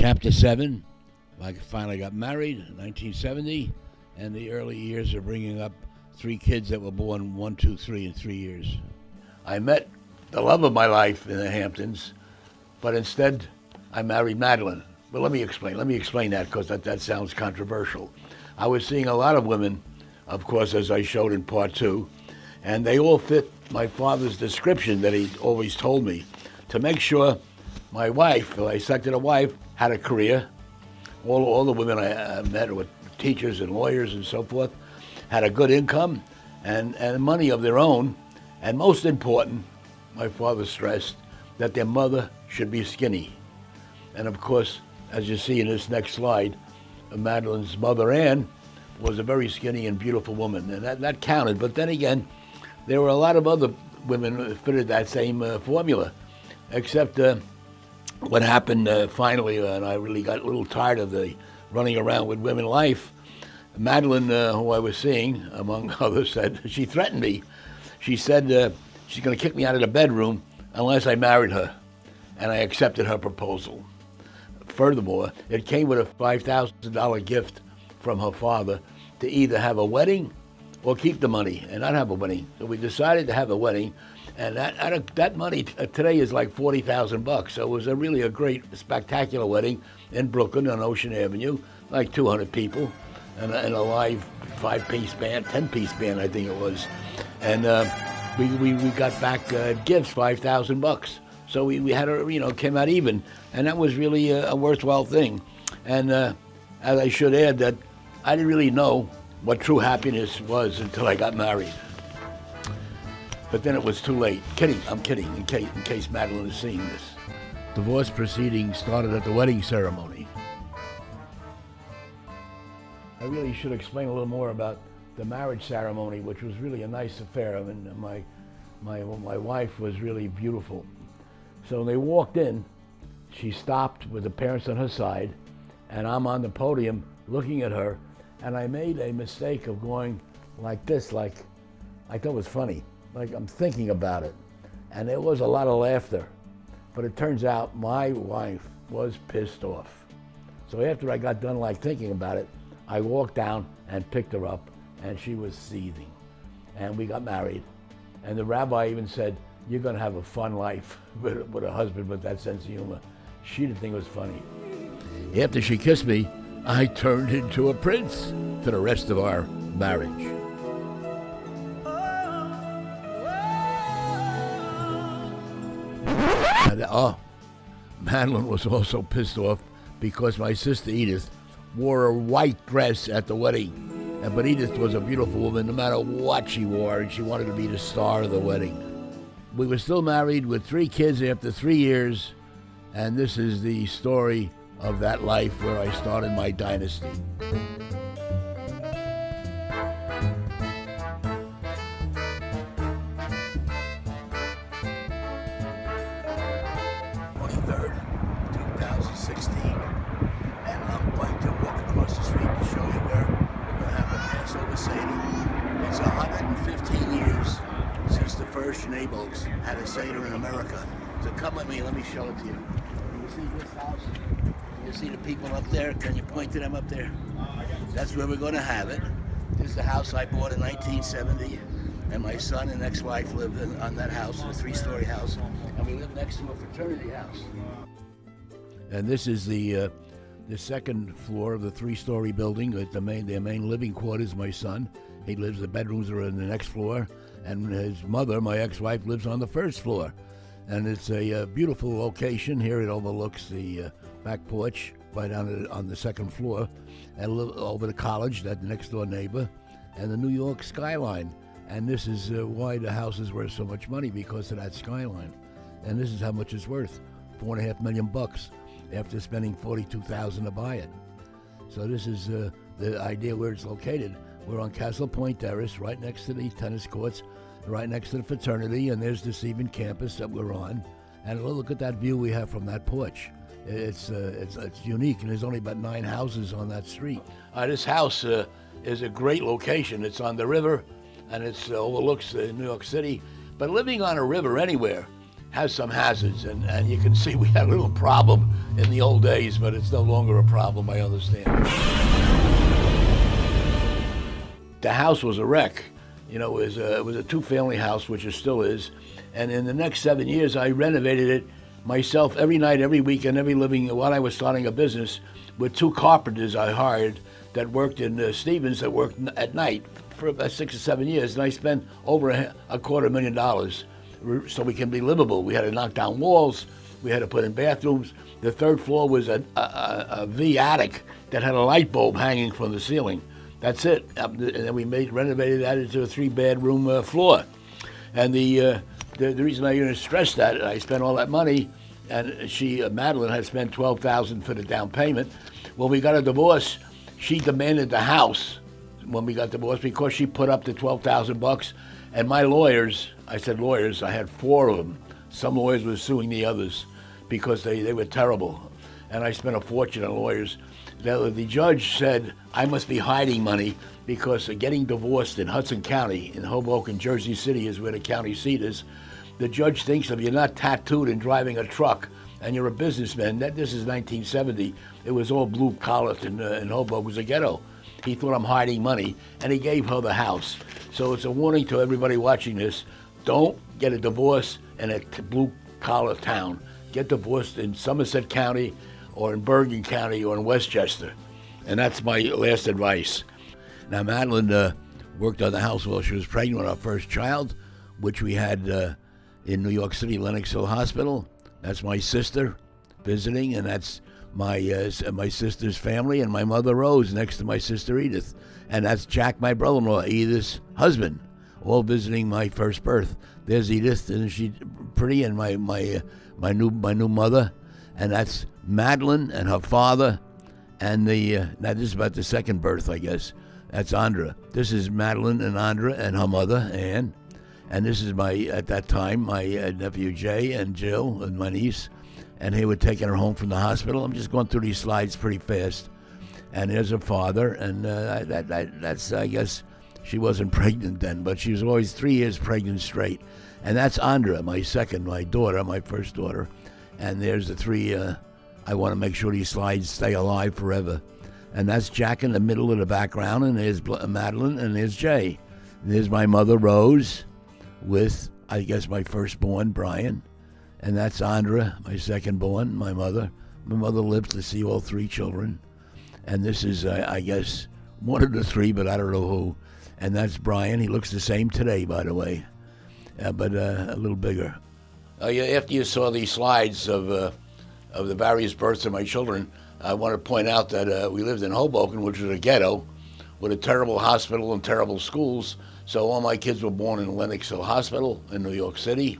Chapter 7, I finally got married in 1970, and the early years of bringing up 3 kids that were born 1, 2, 3 in 3 years. I met the love of my life in the Hamptons, but instead I married Madeline. But let me explain that because that sounds controversial. I was seeing a lot of women, of course, as I showed in part 2, and they all fit my father's description that he always told me. To make sure my wife, I selected a wife, had a career. All the women I met were teachers and lawyers and so forth, had a good income and money of their own. And most important, my father stressed that their mother should be skinny. And of course, as you see in this next slide, Madeline's mother, Ann, was a very skinny and beautiful woman, and that counted. But then again, there were a lot of other women who fitted that same formula, except what happened finally, and I really got a little tired of the running around with women life. Madeline, who I was seeing, among others, said, she threatened me. She said she's going to kick me out of the bedroom unless I married her, and I accepted her proposal. Furthermore, it came with a $5,000 gift from her father to either have a wedding or keep the money and not have a wedding. So we decided to have a wedding, and that money today is like $40,000. So it was really a great, spectacular wedding in Brooklyn on Ocean Avenue, like 200 people, and a live 5-piece band, 10-piece band, I think it was. And we got back gifts, $5,000. So we had came out even, and that was really a worthwhile thing. And as I should add, that I didn't really know what true happiness was until I got married. But then it was too late. I'm kidding, in case Madeline is seeing this. Divorce proceedings started at the wedding ceremony. I really should explain a little more about the marriage ceremony, which was really a nice affair. I mean, my wife was really beautiful. So when they walked in, she stopped with the parents on her side, and I'm on the podium looking at her, and I made a mistake of going like this, like I thought it was funny, like I'm thinking about it. And there was a lot of laughter, but it turns out my wife was pissed off. So after I got done like thinking about it, I walked down and picked her up, and she was seething. And we got married, and the rabbi even said, "You're going to have a fun life with a husband with that sense of humor." She didn't think it was funny. After she kissed me, I turned into a prince for the rest of our marriage. And, Madeline was also pissed off because my sister Edith wore a white dress at the wedding. But Edith was a beautiful woman no matter what she wore, and she wanted to be the star of the wedding. We were still married with 3 kids after 3 years, and this is the story of that life where I started my dynasty. Third, 2016, and I'm going to walk across the street to show you where we're going to have a Passover Seder. It's 115 years since the first Schnabolks had a Seder in America. So come with me, let me show it to you. You see this house? You see the people up there? Can you point to them up there? That's where we're going to have it. This is the house I bought in 1970, and my son and ex-wife lived on that house, in a 3-story house, and we live next to a fraternity house. And this is the second floor of the 3-story building. Their main living quarters. My son, he lives. The bedrooms are in the next floor, and his mother, my ex-wife, lives on the 1st floor. And it's a beautiful location. Here it overlooks the back porch right down on the 2nd floor, and over the college, that next door neighbor, and the New York skyline. And this is why the house is worth so much money, because of that skyline. And this is how much it's worth: $4.5 million after spending $42,000 to buy it. So this is the idea where it's located. We're on Castle Point Terrace, right next to the tennis courts, right next to the fraternity, and there's the Stephen campus that we're on. And look at that view we have from that porch. It's unique, and there's only about 9 houses on that street. This house is a great location. It's on the river, and it overlooks New York City. But living on a river anywhere has some hazards, and you can see we had a little problem in the old days, but it's no longer a problem, I understand. The house was a wreck. You know, it was a two-family house, which it still is. And in the next 7 years, I renovated it myself every night, every weekend, every living, while I was starting a business with 2 carpenters I hired that worked in Stevens, that worked at night for about 6 or 7 years. And I spent over a $250,000 so we can be livable. We had to knock down walls. We had to put in bathrooms. The 3rd floor was a V attic that had a light bulb hanging from the ceiling. That's it. And then we renovated that into a 3-bedroom floor. And the reason I didn't stress that, I spent all that money, and Madeline had spent $12,000 for the down payment. When we got a divorce, she demanded the house when we got divorced because she put up the $12,000. And my lawyers, I had 4 of them. Some lawyers were suing the others because they were terrible. And I spent a fortune on lawyers. The judge said I must be hiding money because getting divorced in Hudson County, in Hoboken, Jersey City is where the county seat is. The judge thinks if you're not tattooed and driving a truck and you're a businessman, this is 1970, it was all blue collar in Hoboken, it was a ghetto. He thought I'm hiding money, and he gave her the house. So it's a warning to everybody watching this: don't get a divorce in a blue collar town. Get divorced in Somerset County or in Bergen County or in Westchester. And that's my last advice. Now, Madeline worked on the house while she was pregnant with our first child, which we had in New York City, Lenox Hill Hospital. That's my sister visiting, and that's my sister's family, and my mother Rose next to my sister Edith. And that's Jack, my brother-in-law, Edith's husband, all visiting my first birth. There's Edith, and she's pretty, and my new mother. And that's Madeline and her father, and now this is about the second birth, I guess. That's Andra. This is Madeline and Andra and her mother, Ann. And this is at that time, my nephew Jay and Jill and my niece. And they were taking her home from the hospital. I'm just going through these slides pretty fast. And there's her father, and that's, I guess, she wasn't pregnant then, but she was always 3 years pregnant straight. And that's Andra, my daughter, my first daughter. And there's the 3, I want to make sure these slides stay alive forever. And that's Jack in the middle of the background, and there's Madeline, and there's Jay. And there's my mother, Rose, with, I guess, my firstborn, Brian. And that's Andra, my secondborn, my mother. My mother lived to see all 3 children. And this is, I guess, one of the 3, but I don't know who. And that's Brian. He looks the same today, by the way, but a little bigger. After you saw these slides of the various births of my children, I want to point out that we lived in Hoboken, which was a ghetto, with a terrible hospital and terrible schools. So all my kids were born in Lenox Hill Hospital in New York City,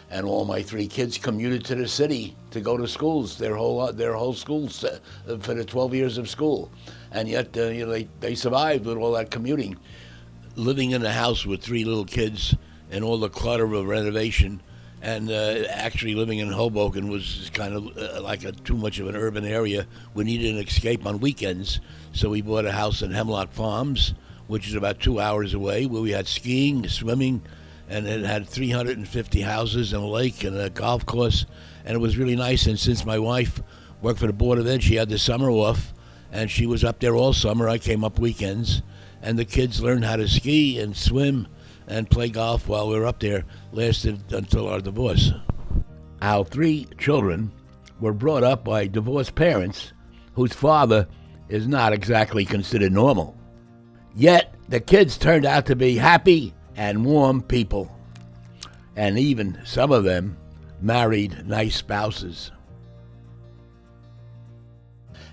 and all my 3 kids commuted to the city to go to schools, their whole schools for the 12 years of school. And yet they survived with all that commuting. Living in a house with 3 little kids and all the clutter of renovation, and actually living in Hoboken was kind of like too much of an urban area. We needed an escape on weekends, so we bought a house in Hemlock Farms, which is about 2 hours away, where we had skiing, swimming, and it had 350 houses and a lake and a golf course, and it was really nice. And since my wife worked for the Board of Ed, she had the summer off, and she was up there all summer. I came up weekends, and the kids learned how to ski and swim and play golf while we were up there. Lasted until our divorce. Our 3 children were brought up by divorced parents whose father is not exactly considered normal. Yet the kids turned out to be happy and warm people, and even some of them married nice spouses.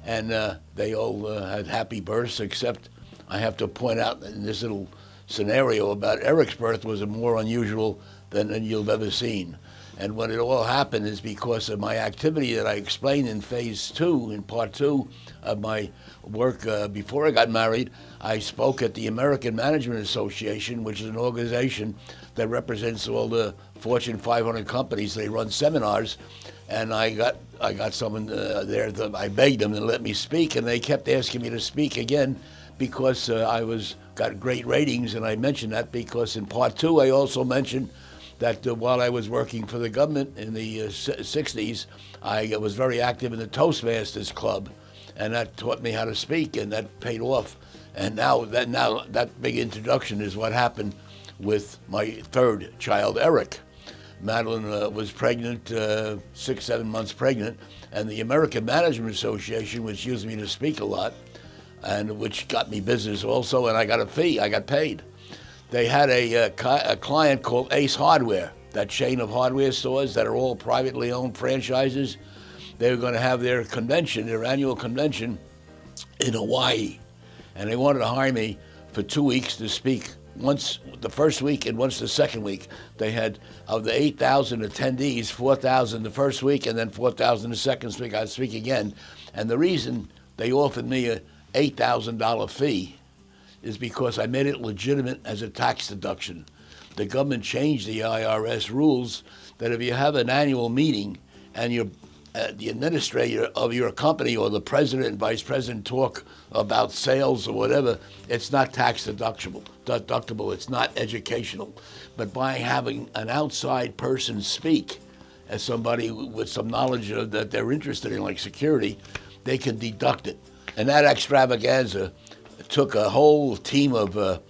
And they all had happy births, except I have to point out in this little scenario about Eric's birth was more unusual than you've ever seen. And when it all happened is because of my activity that I explained in phase 2, in part 2 of my work before I got married. I spoke at the American Management Association, which is an organization that represents all the Fortune 500 companies. They run seminars, and I got someone there. I begged them to let me speak, and they kept asking me to speak again because I got great ratings. And I mentioned that because in part 2 I also mentioned that while I was working for the government in the 60s, I was very active in the Toastmasters Club, and that taught me how to speak, and that paid off. And now that big introduction is what happened with my third child, Eric. Madeline was pregnant, 6-7 months pregnant, and the American Management Association, which used me to speak a lot, and which got me business also, and I got a fee, I got paid. They had a client called Ace Hardware, that chain of hardware stores that are all privately owned franchises. They were going to have their convention, their annual convention, in Hawaii, and they wanted to hire me for 2 weeks to speak. Once the first week and once the second week. They had, of the 8,000 attendees, 4,000 the first week and then 4,000 the second week. I'd speak again. And the reason they offered me a $8,000 fee is because I made it legitimate as a tax deduction. The government changed the IRS rules that if you have an annual meeting and you're the administrator of your company or the president and vice president talk about sales or whatever, it's not tax deductible, it's not educational. But by having an outside person speak as somebody with some knowledge that they're interested in, like security, they can deduct it. And that extravaganza took a whole team of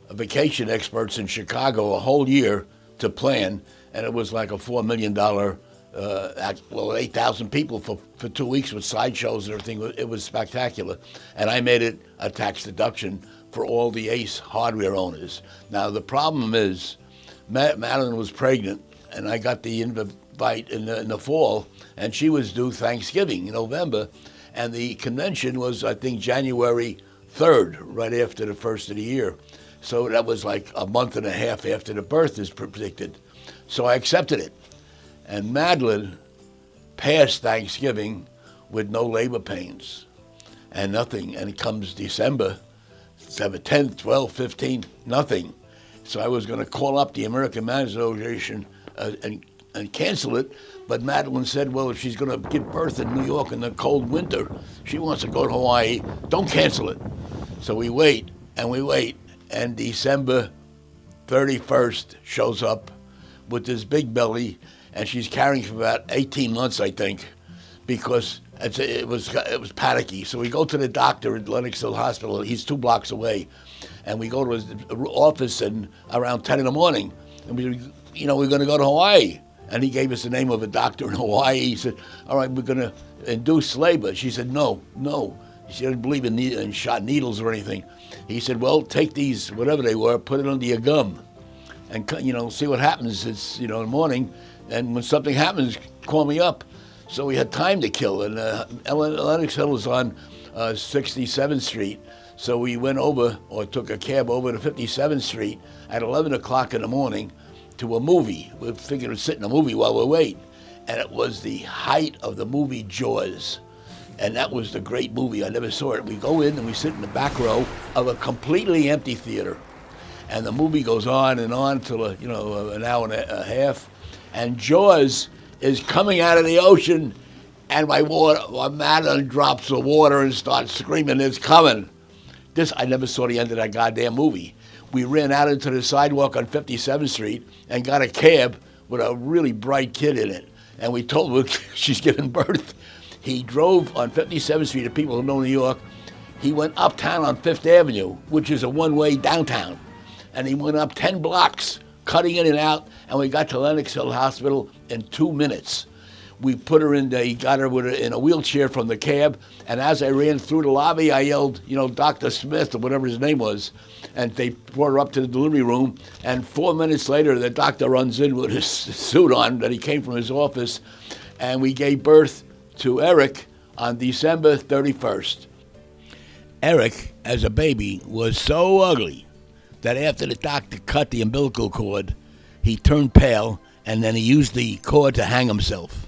vacation experts in Chicago a whole year to plan, and it was like a $4 million 8,000 people for 2 weeks with sideshows and everything. It was spectacular. And I made it a tax deduction for all the Ace hardware owners. Now, the problem is, Madeline was pregnant, and I got the invite in the fall, and she was due Thanksgiving in November. And the convention was, I think, January 3rd, right after the first of the year. So that was like a month and a half after the birth is predicted. So I accepted it. And Madeline passed Thanksgiving with no labor pains and nothing. And it comes December 7th, 10th, 12th, 15th, nothing. So I was going to call up the American Management Association and cancel it. But Madeline said, well, if she's going to give birth in New York in the cold winter, she wants to go to Hawaii, don't cancel it. So we wait, and December 31st shows up with this big belly, and she's carrying for about 18 months, I think, because it was panicky. So we go to the doctor at Lenox Hill Hospital. He's 2 blocks away, and we go to his office and around 10 in the morning, and we're going to go to Hawaii. And he gave us the name of a doctor in Hawaii. He said, all right, we're going to induce labor. She said, no. She didn't believe in shot needles or anything. He said, well, take these, whatever they were, put it under your gum and, see what happens. It's, in the morning. And when something happens, call me up. So we had time to kill. And Lenox Hill was on 67th Street. So we went over, or took a cab over to 57th Street at 11 o'clock in the morning to a movie. We figured we'd sit in a movie while we wait. And it was the height of the movie Jaws. And that was the great movie. I never saw it. We go in and we sit in the back row of a completely empty theater. And the movie goes on and on till, an hour and a half. And Jaws is coming out of the ocean, and my Madeline drops the water and starts screaming, it's coming. I never saw the end of that goddamn movie. We ran out into the sidewalk on 57th Street and got a cab with a really bright kid in it. And we told her she's giving birth. He drove on 57th Street, to people who know New York. He went uptown on 5th Avenue, which is a one-way downtown. And he went up 10 blocks, cutting in and out, and we got to Lenox Hill Hospital in 2 minutes. We put her he got her in a wheelchair from the cab, and as I ran through the lobby, I yelled, Dr. Smith, or whatever his name was, and they brought her up to the delivery room, and 4 minutes later, the doctor runs in with his suit on that he came from his office, and we gave birth to Eric on December 31st. Eric, as a baby, was so ugly that after the doctor cut the umbilical cord, he turned pale, and then he used the cord to hang himself.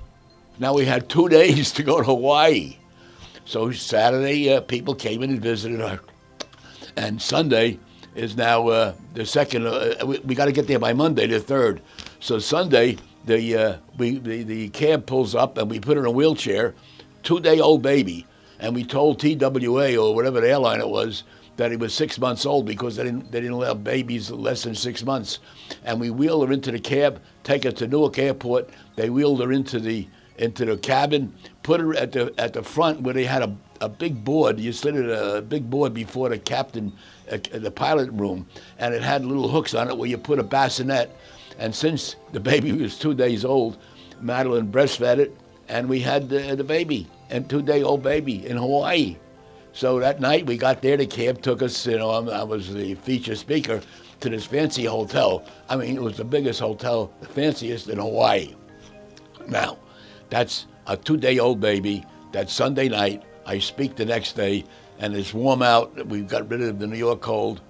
Now we had 2 days to go to Hawaii. So Saturday, people came in and visited her. And Sunday is now the second. We got to get there by Monday, the 3rd. So Sunday, the cab pulls up, and we put her in a wheelchair, 2-day-old baby. And we told TWA, or whatever the airline it was, that he was 6 months old because they didn't allow babies less than 6 months. And we wheeled her into the cab, take her to Newark Airport. They wheeled her into the cabin, put her at the front where they had a big board. You slid it a big board before the captain, the pilot room, and it had little hooks on it where you put a bassinet. And since the baby was 2 days old, Madeline breastfed it, and we had the baby, and 2-day-old baby in Hawaii. So that night we got there, the cab took us, I was the feature speaker, to this fancy hotel. I mean, it was the biggest hotel, the fanciest in Hawaii. Now, that's a 2-day-old baby. That Sunday night, I speak the next day, and it's warm out. We've got rid of the New York cold,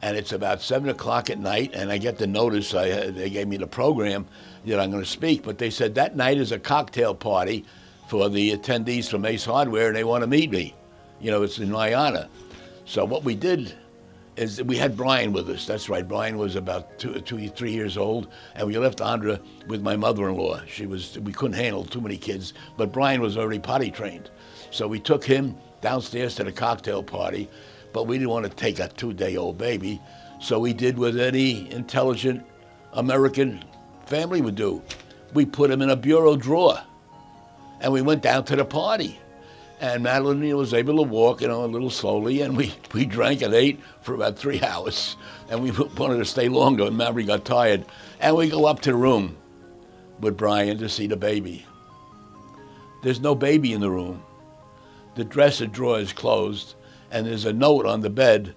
and it's about 7 o'clock at night, and I get the notice. They gave me the program that I'm going to speak, but they said that night is a cocktail party for the attendees from Ace Hardware, and they want to meet me. It's in my honor. So what we did is we had Brian with us. That's right. Brian was about 3 years old, and we left Andra with my mother-in-law. We couldn't handle too many kids, but Brian was already potty trained. So we took him downstairs to the cocktail party, but we didn't want to take a 2-day-old baby. So we did what any intelligent American family would do. We put him in a bureau drawer, and we went down to the party. And Madeline was able to walk, a little slowly, and we drank and ate for about 3 hours. And we wanted to stay longer, and Mary got tired. And we go up to the room with Brian to see the baby. There's no baby in the room. The dresser drawer is closed, and there's a note on the bed,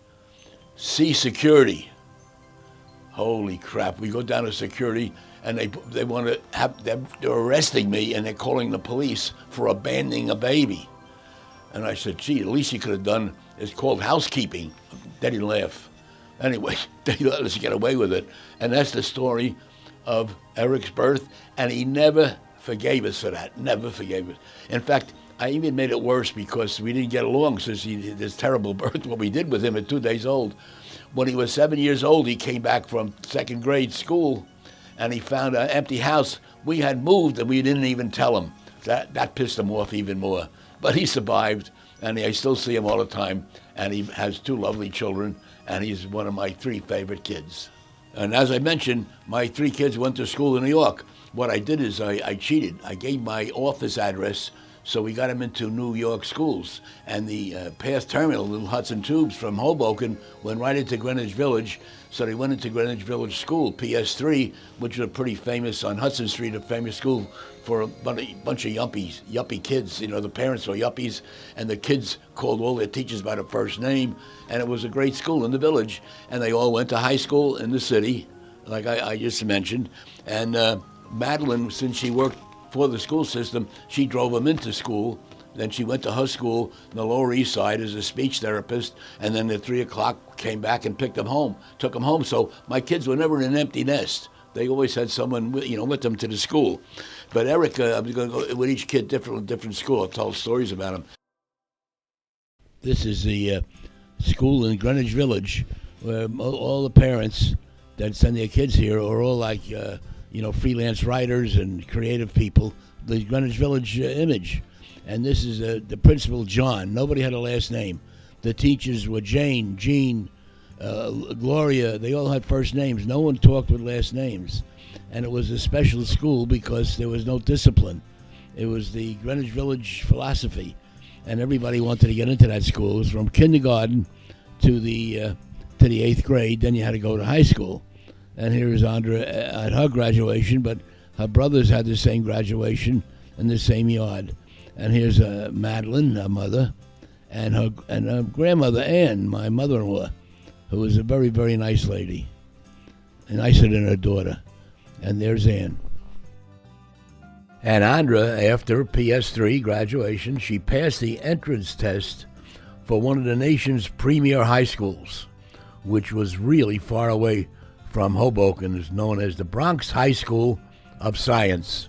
"See security." Holy crap. We go down to security, and they want to they're arresting me, and they're calling the police for abandoning a baby. And I said, gee, the least you could have done is called housekeeping. They didn't laugh. Anyway, they let us get away with it. And that's the story of Eric's birth. And he never forgave us for that, never forgave us. In fact, I even made it worse because we didn't get along since he did this terrible birth, what we did with him at 2 days old. When he was 7 years old, he came back from second grade school, and he found an empty house. We had moved, and we didn't even tell him. That pissed him off even more. But he survived, and I still see him all the time, and he has 2 lovely children, and he's one of my 3 favorite kids. And as I mentioned, my 3 kids went to school in New York. What I did is I cheated. I gave my office address, so we got them into New York schools. And the Path Terminal, little Hudson Tubes from Hoboken, went right into Greenwich Village. So they went into Greenwich Village School, PS3, which was pretty famous on Hudson Street, a famous school for a bunch of yuppie kids. The parents were yuppies, and the kids called all their teachers by their first name. And it was a great school in the village. And they all went to high school in the city, like I just mentioned. And Madeline, since she worked for the school system, she drove them into school. Then she went to her school in the Lower East Side as a speech therapist, and then at 3 o'clock came back and took them home. So my kids were never in an empty nest. They always had someone with them to the school. But Eric, I'm going to go with each kid different school. I'll tell stories about them. This is the school in Greenwich Village, where all the parents that send their kids here are all like freelance writers and creative people. The Greenwich Village image. And this is the principal, John. Nobody had a last name. The teachers were Jane, Jean, Gloria. They all had first names. No one talked with last names. And it was a special school because there was no discipline. It was the Greenwich Village philosophy. And everybody wanted to get into that school. It was from kindergarten to the 8th grade. Then you had to go to high school. And here is Andra at her graduation, but her brothers had the same graduation in the same yard. And here's Madeline, her mother, and her grandmother, Ann, my mother-in-law, who was a very, very nice lady, nicer than her daughter. And there's Ann. And Andra, after PS3 graduation, she passed the entrance test for one of the nation's premier high schools, which was really far away from Hoboken. Is known as the Bronx High School of Science,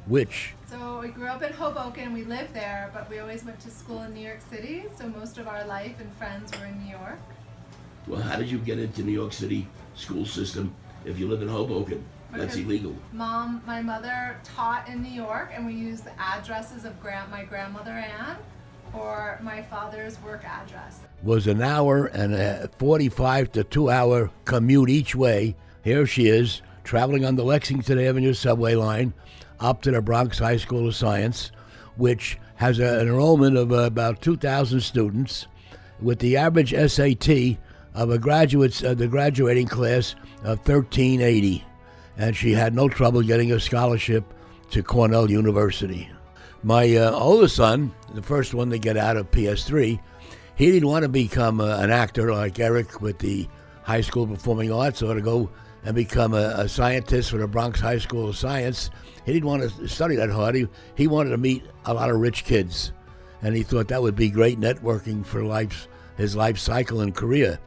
which... So we grew up in Hoboken, we lived there, but we always went to school in New York City, so most of our life and friends were in New York. Well, how did you get into New York City school system if you live in Hoboken? That's illegal. My mother taught in New York, and we used the addresses of my grandmother Ann or my my father's work address. Was an hour and a 45 to 2 hour commute each way. Here she is, traveling on the Lexington Avenue subway line up to the Bronx High School of Science, which has an enrollment of about 2,000 students, with the average SAT of the graduating class of 1380. And she had no trouble getting a scholarship to Cornell University. My oldest son, the first one to get out of PS3, he didn't want to become an actor like Eric with the High School of Performing Arts, or to go and become a scientist for the Bronx High School of Science. He didn't want to study that hard. He wanted to meet a lot of rich kids, and he thought that would be great networking for his life cycle and career.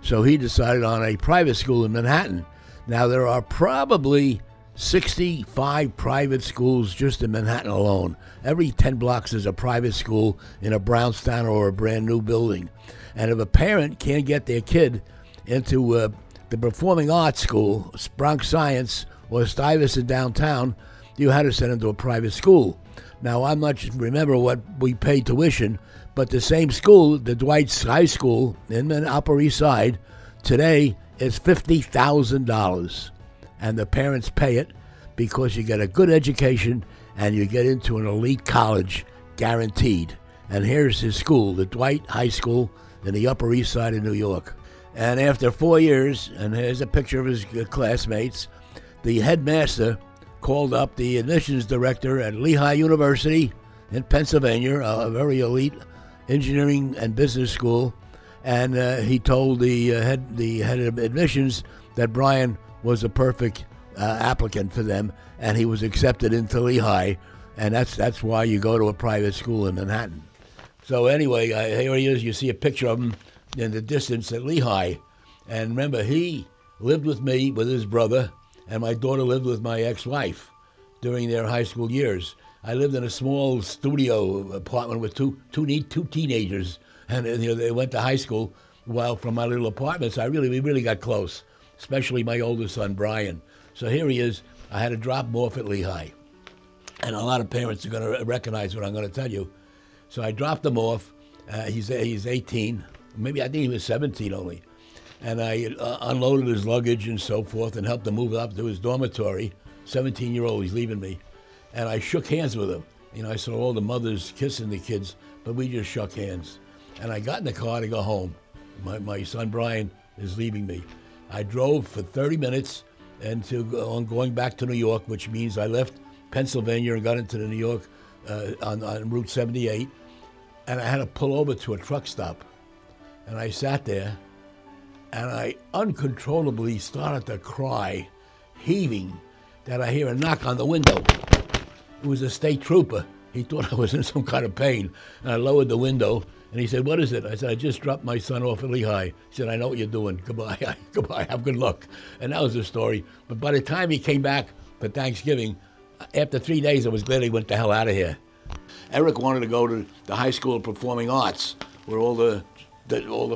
So he decided on a private school in Manhattan. Now, there are probably 65 private schools just in Manhattan alone. Every 10 blocks is a private school in a brownstone or a brand new building. And if a parent can't get their kid into the performing arts school, Bronx Science, or Stuyvesant downtown, you had to send them to a private school. Now, I'm not remember what we paid tuition, but the same school, the Dwight's High School in the Upper East Side, today is $50,000. And the parents pay it because you get a good education and you get into an elite college, guaranteed. And here's his school, the Dwight High School in the Upper East Side of New York. And after 4 years, and here's a picture of his classmates, the headmaster called up the admissions director at Lehigh University in Pennsylvania, a very elite engineering and business school, and he told the head of admissions that Brian was a perfect applicant for them, and he was accepted into Lehigh, and that's why you go to a private school in Manhattan. So anyway, here he is. You see a picture of him in the distance at Lehigh, and remember, he lived with me, with his brother, and my daughter lived with my ex-wife during their high school years. I lived in a small studio apartment with two teenagers, and they went to high school. While from my little apartment, so we really got close, especially my oldest son, Brian. So here he is. I had to drop him off at Lehigh. And a lot of parents are going to recognize what I'm going to tell you. So I dropped him off. He's 18. Maybe I think he was 17 only. And I unloaded his luggage and so forth and helped him move up to his dormitory. 17-year-old, he's leaving me. And I shook hands with him. I saw all the mothers kissing the kids, but we just shook hands. And I got in the car to go home. My son Brian is leaving me. I drove for 30 minutes and going back to New York, which means I left Pennsylvania and got into New York on Route 78. And I had to pull over to a truck stop. And I sat there, and I uncontrollably started to cry, heaving, that I hear a knock on the window. It was a state trooper. He thought I was in some kind of pain. And I lowered the window, and he said, "What is it?" I said, "I just dropped my son off at Lehigh." He said, "I know what you're doing. Goodbye. Goodbye. Have good luck." And that was the story. But by the time he came back for Thanksgiving, after 3 days, I was glad he went the hell out of here. Eric wanted to go to the High School of Performing Arts, where all the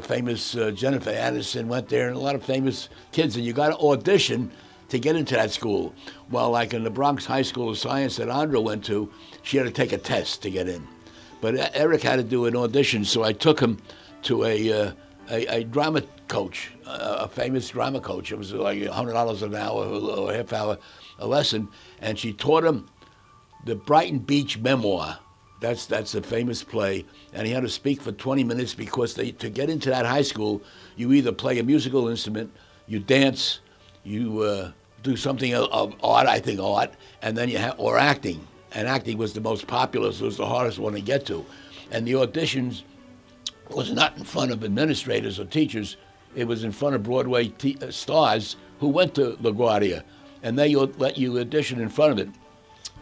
famous Jennifer Aniston went there, and a lot of famous kids. And you got to audition to get into that school. Well, like in the Bronx High School of Science that Andra went to, she had to take a test to get in. But Eric had to do an audition, so I took him to a drama coach, a famous drama coach. It was like $100 an hour or a half hour a lesson, and she taught him the Brighton Beach Memoir. That's a famous play, and he had to speak for 20 minutes because to get into that high school, you either play a musical instrument, you dance, you do something of art, I think art, and then or acting. And acting was the most popular, so it was the hardest one to get to. And the auditions was not in front of administrators or teachers. It was in front of Broadway stars who went to LaGuardia, and they let you audition in front of it.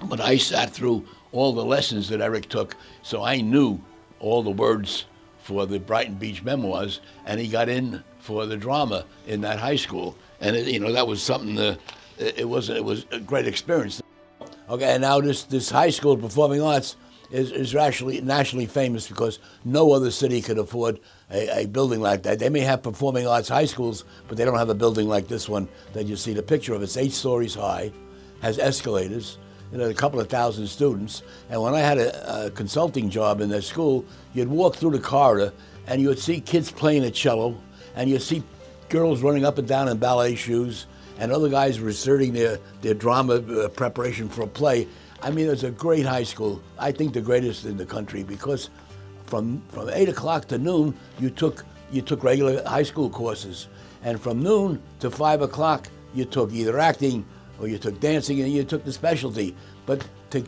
But I sat through all the lessons that Eric took, so I knew all the words for the Brighton Beach Memoirs, and he got in for the drama in that high school. And that was something. It was a great experience. Okay, and now this high school of performing arts is actually nationally famous because no other city could afford a building like that. They may have performing arts high schools, but they don't have a building like this one that you see the picture of. It's 8 stories high, has escalators, a couple of thousand students. And when I had a consulting job in that school, you'd walk through the corridor and you would see kids playing the cello, and you'd see girls running up and down in ballet shoes, and other guys reciting their drama preparation for a play. I mean, it was a great high school. I think the greatest in the country, because from 8 o'clock to noon, you took regular high school courses. And from noon to 5 o'clock, you took either acting or you took dancing, and you took the specialty. But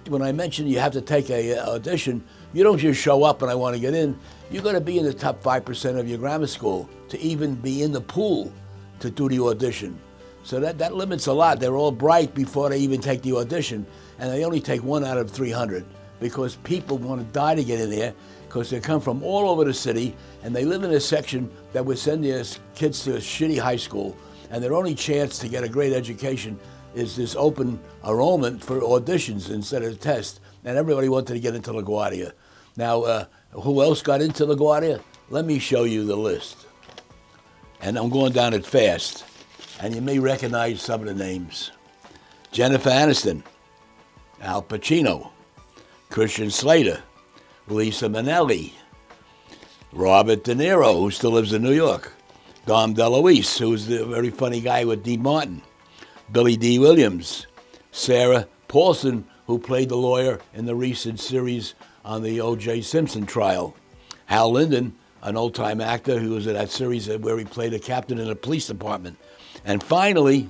when I mentioned you have to take a audition, you don't just show up and I want to get in. You've got to be in the top 5% of your grammar school to even be in the pool to do the audition. So that limits a lot. They're all bright before they even take the audition, and they only take 1 out of 300 because people want to die to get in there, because they come from all over the city and they live in a section that would send their kids to a shitty high school, and their only chance to get a great education is this open enrollment for auditions instead of tests. And everybody wanted to get into LaGuardia. Now, who else got into LaGuardia? Let me show you the list. And I'm going down it fast. And you may recognize some of the names. Jennifer Aniston, Al Pacino, Christian Slater, Lisa Minnelli, Robert De Niro, who still lives in New York, Dom DeLuise, who's the very funny guy with Dean Martin, Billy D. Williams, Sarah Paulson, who played the lawyer in the recent series on the O.J. Simpson trial, Hal Linden, an old-time actor who was in that series where he played a captain in a police department. And finally,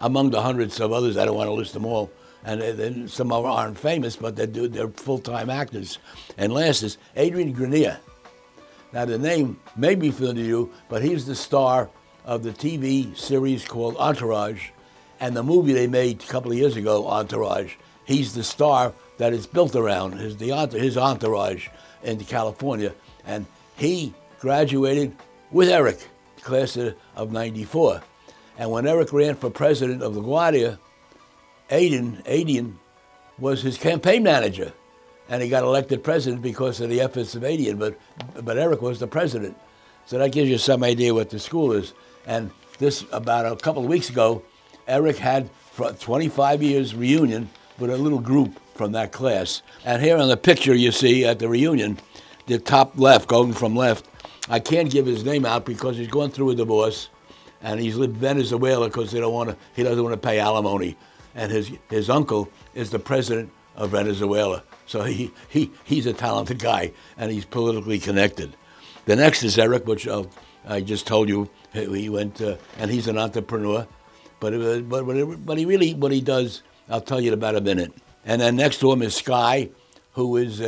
among the hundreds of others, I don't want to list them all, and then some of them aren't famous, but they're full-time actors. And last is Adrian Grenier. Now, the name may be familiar to you, but he's the star of the TV series called Entourage, and the movie they made a couple of years ago, Entourage. He's the star that it's built around, his entourage in California. And he graduated with Eric, class of 94. And when Eric ran for president of LaGuardia, Adian was his campaign manager. And he got elected president because of the efforts of Adian, but Eric was the president. So that gives you some idea what the school is. And this, about a couple of weeks ago, Eric had 25 years reunion with a little group from that class. And here on the picture you see at the reunion, the top left, going from left, I can't give his name out because he's going through a divorce, and he's lived in Venezuela because he doesn't want to pay alimony. And his uncle is the president of Venezuela. So he's a talented guy, and he's politically connected. The next is Eric, which I just told you. He went, and he's an entrepreneur. But what he does, I'll tell you in about a minute. And then next to him is Sky, who is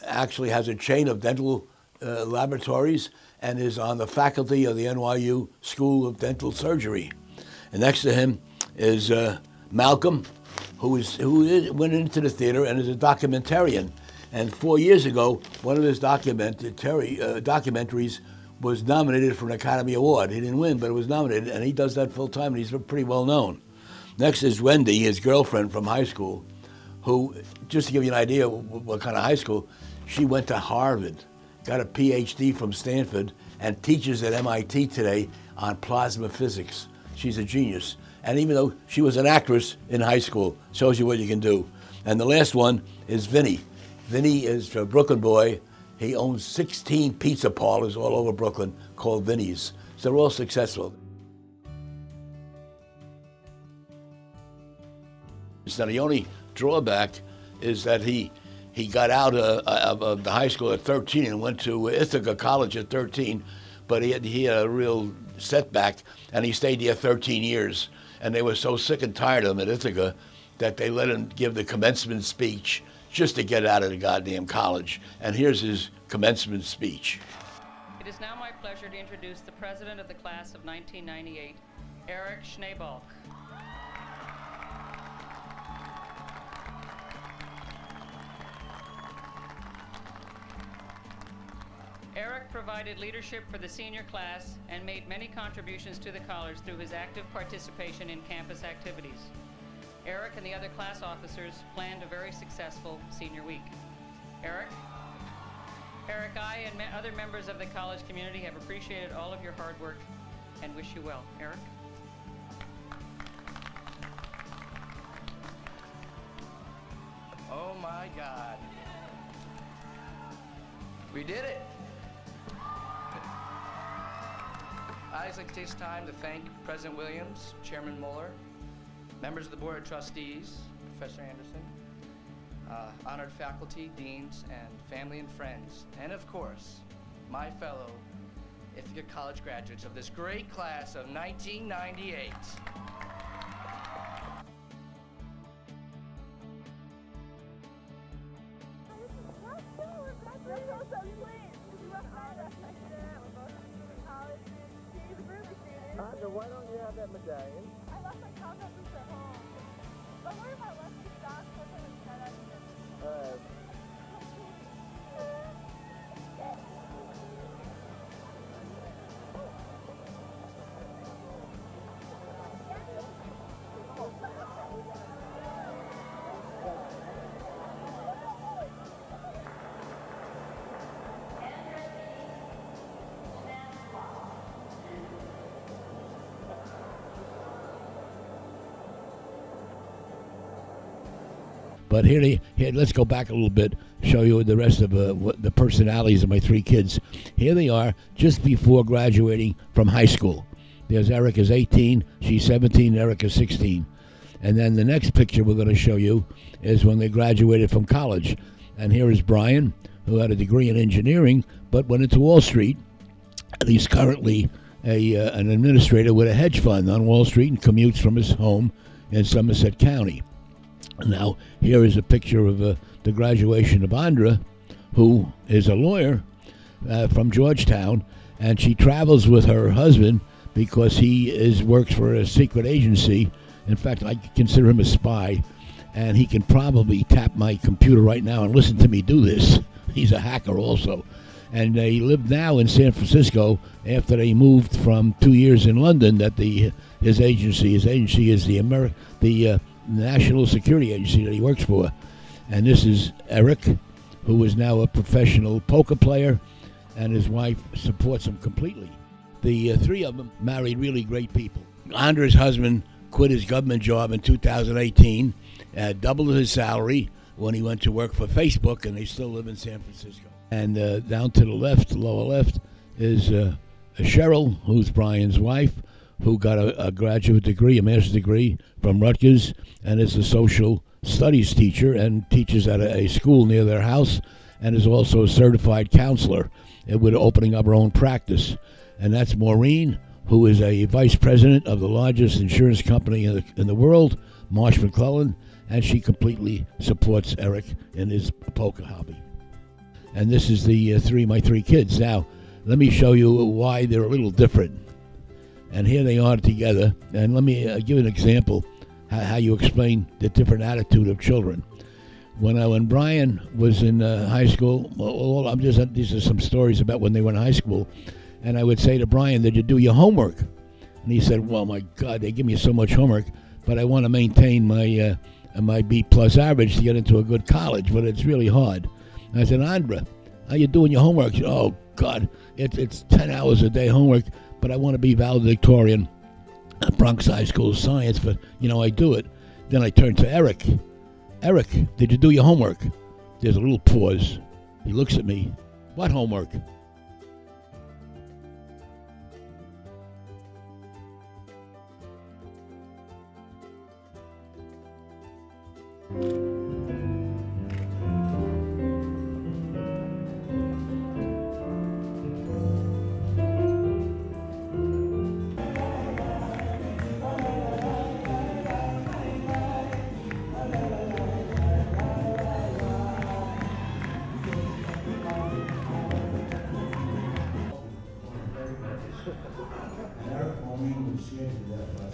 actually has a chain of dental laboratories and is on the faculty of the NYU School of Dental Surgery. And next to him is Malcolm, who went into the theater and is a documentarian. And 4 years ago, one of his documentaries was nominated for an Academy Award. He didn't win, but it was nominated, and he does that full time, and he's pretty well known. Next is Wendy, his girlfriend from high school, who, just to give you an idea what kind of high school, she went to Harvard, got a PhD from Stanford, and teaches at MIT today on plasma physics. She's a genius. And even though she was an actress in high school, shows you what you can do. And the last one is Vinny. Vinny is a Brooklyn boy. He owns 16 pizza parlors all over Brooklyn called Vinny's. So they're all successful. So the only drawback is that he got out of the high school at 13 and went to Ithaca College at 13, but he had a real setback, and he stayed there 13 years. And they were so sick and tired of him at Ithaca that they let him give the commencement speech just to get out of the goddamn college. And here's his commencement speech. It is now my pleasure to introduce the president of the class of 1998, Eric Schnabolk. Eric provided leadership for the senior class and made many contributions to the college through his active participation in campus activities. Eric and the other class officers planned a very successful senior week. Eric, I and other members of the college community have appreciated all of your hard work and wish you well. Eric? my God. We did it. I'd just like to take this time to thank President Williams, Chairman Mueller, members of the Board of Trustees, Professor Anderson, honored faculty, deans, and family and friends, and of course, my fellow Ithaca College graduates of this great class of 1998. Why don't you have that medallion? I left my contacts at home. But where am I left my socks? But here, let's go back a little bit, show you the rest of the personalities of my three kids. Here they are, just before graduating from high school. There's Eric is 18, she's 17, Eric is 16. And then the next picture we're going to show you is when they graduated from college. And here is Brian, who had a degree in engineering, but went into Wall Street. And he's currently an administrator with a hedge fund on Wall Street and commutes from his home in Somerset County. Now, here is a picture of the graduation of Andra, who is a lawyer from Georgetown, and she travels with her husband because he works for a secret agency. In fact, I consider him a spy, and he can probably tap my computer right now and listen to me do this. He's a hacker also. And they live now in San Francisco after they moved from 2 years in London. That his agency is the National Security Agency that he works for. And this is Eric, who is now a professional poker player, and his wife supports him completely. The three of them married really great people. Andra's husband quit his government job in 2018, doubled his salary when he went to work for Facebook, and they still live in San Francisco. And down to the left, lower left, is Cheryl, who's Brian's wife, who got a graduate degree, a master's degree from Rutgers, and is a social studies teacher and teaches at a school near their house, and is also a certified counselor with opening up her own practice. And that's Maureen, who is a vice president of the largest insurance company in the world, Marsh McClellan, and she completely supports Eric in his poker hobby. And this is my three kids. Now, let me show you why they're a little different. And here they are together. And let me give an example how you explain the different attitude of children. When Brian was in high school, these are some stories about when they were in high school, and I would say to Brian, "Did you do your homework?" And he said, "Well, my God, they give me so much homework, but I want to maintain my B+ average to get into a good college, but it's really hard." And I said, "Andra, how you doing your homework?" She said, "Oh God, it's 10 hours a day homework, but I want to be valedictorian at Bronx High School of Science, but I do it." Then I turned to Eric. "Eric, did you do your homework?" There's a little pause. He looks at me. "What homework?"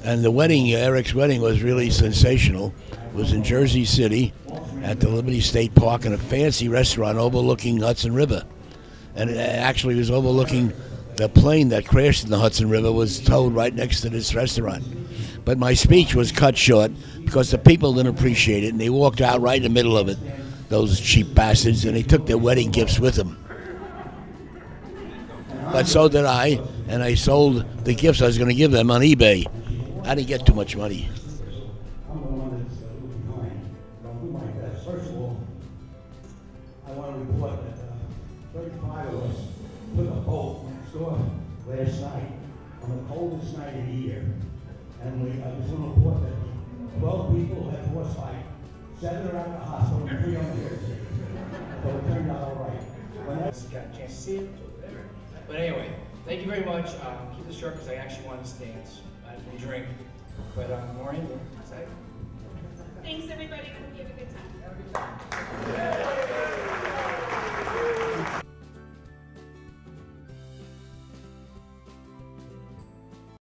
And the wedding, Eric's wedding, was really sensational. It was in Jersey City at the Liberty State Park in a fancy restaurant overlooking Hudson River. And it actually was overlooking the plane that crashed in the Hudson River was towed right next to this restaurant. But my speech was cut short because the people didn't appreciate it, and they walked out right in the middle of it, those cheap bastards, and they took their wedding gifts with them. But so did I, and I sold the gifts I was going to give them on eBay. I didn't get too much money. I'm the one that's behind. Don't do my best. First of all, 35 of us took a boat next door last night on the coldest night of the year. And I was going to report that 12 people had frostbite, 7 are at the hospital, and 3 on here. So it turned out all right. When I Got a chance to see it. But anyway, thank you very much. Keep this short because I actually want to dance. I didn't drink. But Maureen, you're excited?